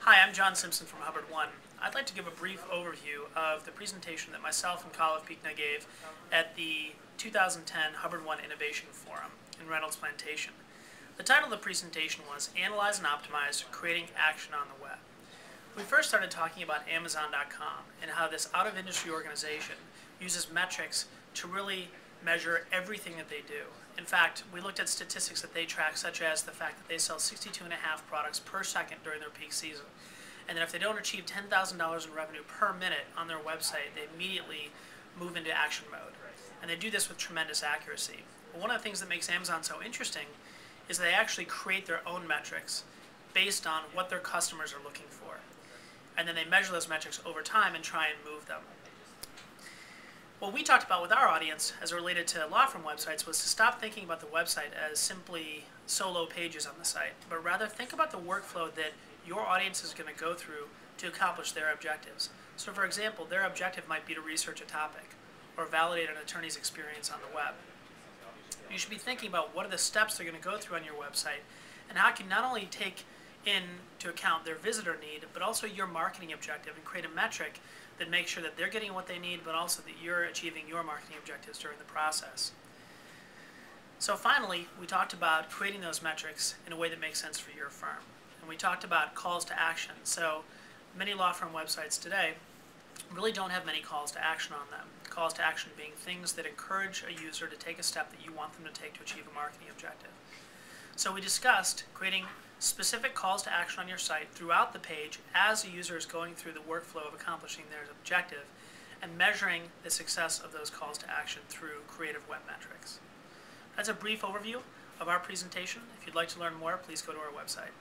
Hi, I'm John Simpson from Hubbard One. I'd like to give a brief overview of the presentation that myself and Kyle Peekna gave at the 2010 Hubbard One Innovation Forum in Reynolds Plantation. The title of the presentation was Analyze and Optimize Creating Action on the Web. We first started talking about Amazon.com and how this out-of-industry organization uses metrics to really measure everything that they do. In fact, we looked at statistics that they track, such as the fact that they sell 62.5 products per second during their peak season, and that if they don't achieve $10,000 in revenue per minute on their website, they immediately move into action mode. And they do this with tremendous accuracy. But one of the things that makes Amazon so interesting is they actually create their own metrics based on what their customers are looking for. And then they measure those metrics over time and try and move them. What we talked about with our audience as it related to law firm websites was to stop thinking about the website as simply solo pages on the site, but rather think about the workflow that your audience is going to go through to accomplish their objectives. So for example, their objective might be to research a topic or validate an attorney's experience on the web. You should be thinking about what are the steps they're going to go through on your website and how can not only take into account their visitor need, but also your marketing objective and create a metric that makes sure that they're getting what they need, but also that you're achieving your marketing objectives during the process. So finally, we talked about creating those metrics in a way that makes sense for your firm. And we talked about calls to action. So many law firm websites today really don't have many calls to action on them. Calls to action being things that encourage a user to take a step that you want them to take to achieve a marketing objective. So we discussed creating specific calls to action on your site throughout the page as a user is going through the workflow of accomplishing their objective and measuring the success of those calls to action through creative web metrics. That's a brief overview of our presentation. If you'd like to learn more, please go to our website.